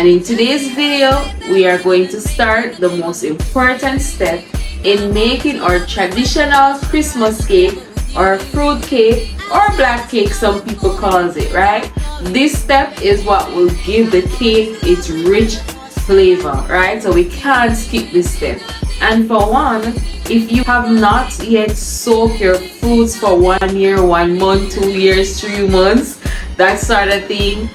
and in today's video we are going to start the most important step in making our traditional Christmas cake, or fruit cake, or black cake some people calls it, right? This step is what will give the cake its rich flavor, right? So we can't skip this step. And for one, if you have not yet soaked your fruits for 1 year, 1 month, 2 years, 3 months, that sort of thing,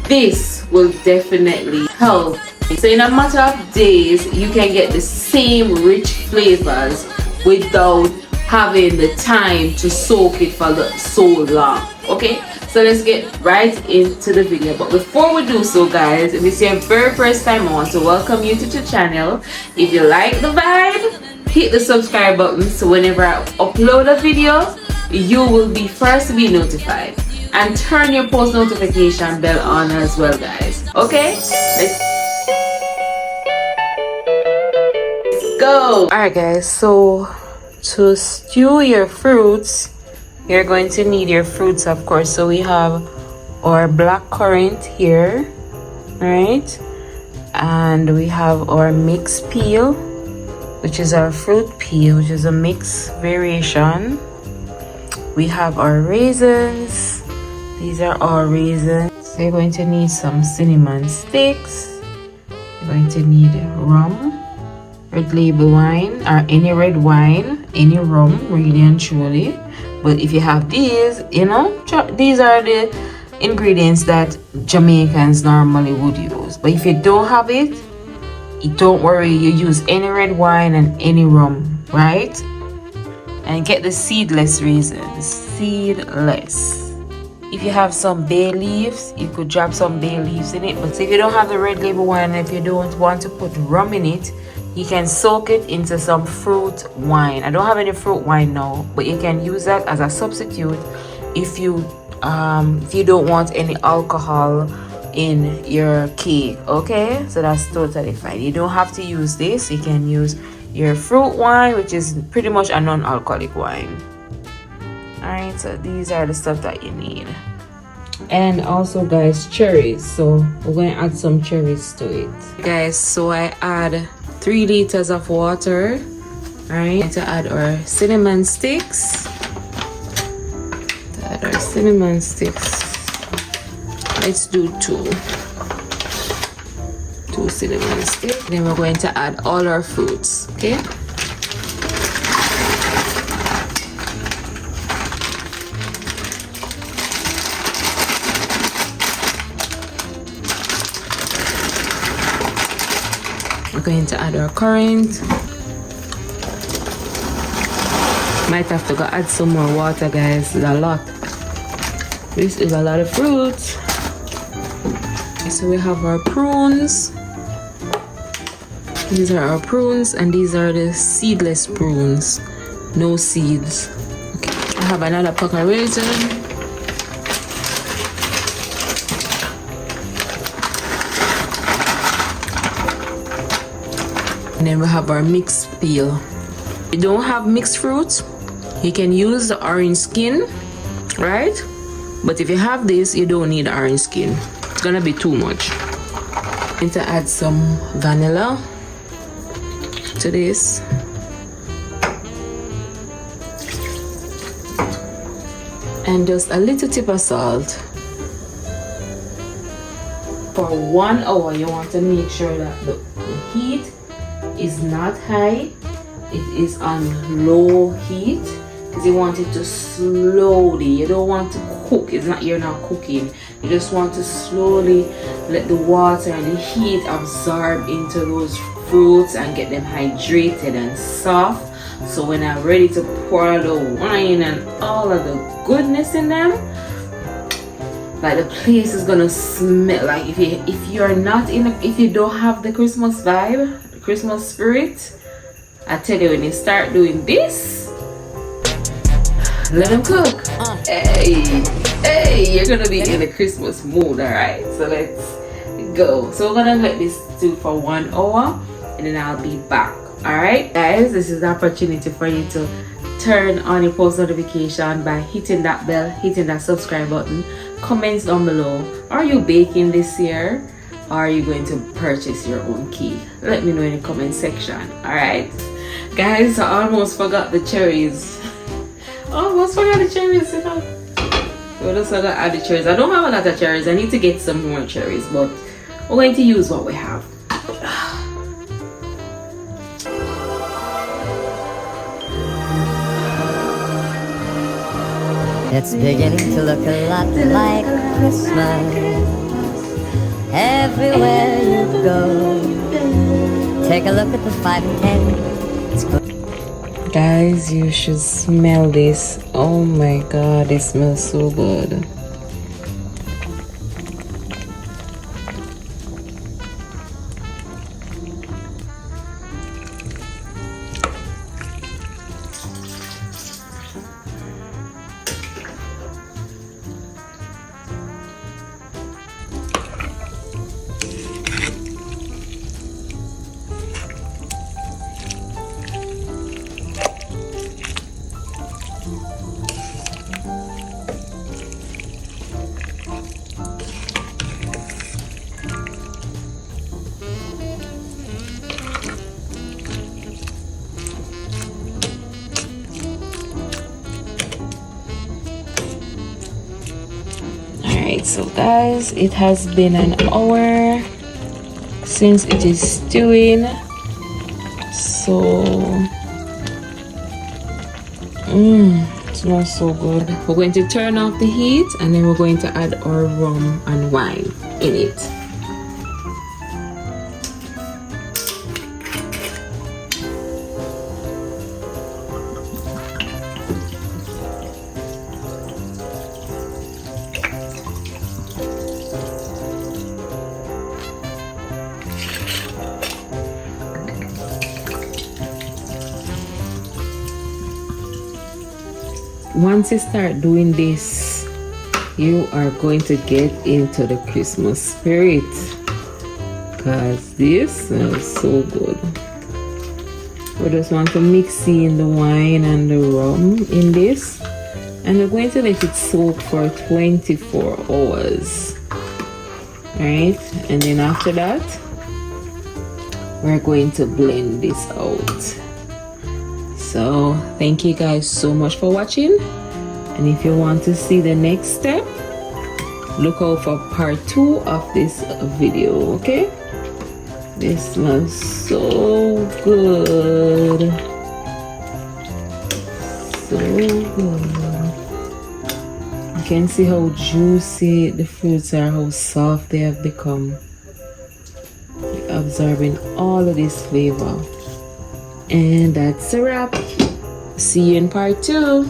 this will definitely help. So in a matter of days, you can get the same rich flavors without having the time to soak it for so long. Okay, so let's get right into the video. But before we do so, guys, if it's your very first time, I want to welcome you to the channel. If you like the vibe, hit the subscribe button so whenever I upload a video, you will be first to be notified. And turn your post notification bell on as well, guys. Okay, let's go. Alright guys, so to stew your fruits, you're going to need your fruits, of course. So we have our black currant here, right? And we have our mixed peel, which is our fruit peel, which is a mixed variation. We have our raisins. These are our raisins. So you're going to need some cinnamon sticks. You're going to need rum, red label wine, or any red wine, any rum, really and truly. But if you have these, you know, these are the ingredients that Jamaicans normally would use. But if you don't have it, don't worry, you use any red wine and any rum, right? And get the seedless raisins, seedless. If you have some bay leaves, you could drop some bay leaves in it. But if you don't have the red label wine, if you don't want to put rum in it, you can soak it into some fruit wine. I don't have any fruit wine now, but you can use that as a substitute if you don't want any alcohol in your cake. Okay, so that's totally fine. You don't have to use this. You can use your fruit wine, which is pretty much a non-alcoholic wine. Alright, so these are the stuff that you need. And also, guys, cherries. So we're going to add some cherries to it, guys. So I add 3 liters of water. Alright, to add our cinnamon sticks. Let's do 2 cinnamon sticks. Then we're going to add all our fruits. Okay, we're going to add our currant. Might have to go add some more water, guys. It's a lot. This is a lot of fruit. So we have our prunes. These are our prunes, and these are the seedless prunes, no seeds. Okay, I have another pack of raisin. And then we have our mixed peel. If you don't have mixed fruits, you can use the orange skin, right? But if you have this, you don't need the orange skin. It's gonna be too much. I'm going to add some vanilla to this. And just a little tip of salt. For 1 hour, you want to make sure that the heat is not high. It is on low heat, because you want it to slowly, you don't want to cook. You're not cooking. You just want to slowly let the water and the heat absorb into those fruits and get them hydrated and soft. So when I'm ready to pour the wine and all of the goodness in them, like, the place is gonna smell like, if you don't have the Christmas vibe, the Christmas spirit, I tell you, when you start doing this, let them cook. Hey, you're gonna be in a Christmas mood. All right, so let's go. So we're gonna let this stew for 1 hour, and then I'll be back. All right, guys, this is the opportunity for you to turn on your post notification by hitting that bell, hitting that subscribe button. Comments down below. Are you baking this year? or are you going to purchase your own key? Let me know in the comment section. Alright guys, I almost forgot the cherries. Almost forgot the cherries, you know. So just I gotta add the cherries. I don't have a lot of cherries. I need to get some more cherries, but we're going to use what we have. It's beginning to look a lot like Christmas everywhere you go. Take a look at the 5 and 10. It's good. Guys, you should smell this. Oh my god, it smells so good. Alright, so guys, it has been an hour since it is stewing. So it smells so good. We're going to turn off the heat and then we're going to add our rum and wine in it. Once you start doing this, you are going to get into the Christmas spirit, because this smells so good. We just want to mix in the wine and the rum in this, and we're going to let it soak for 24 hours. Alright, and then after that, we're going to blend this out. So thank you guys so much for watching, and if you want to see the next step, look out for part 2 of this video. Okay, this smells so good, so good. You can see how juicy the fruits are, how soft they have become, absorbing all of this flavor. And that's a wrap. See you in part 2.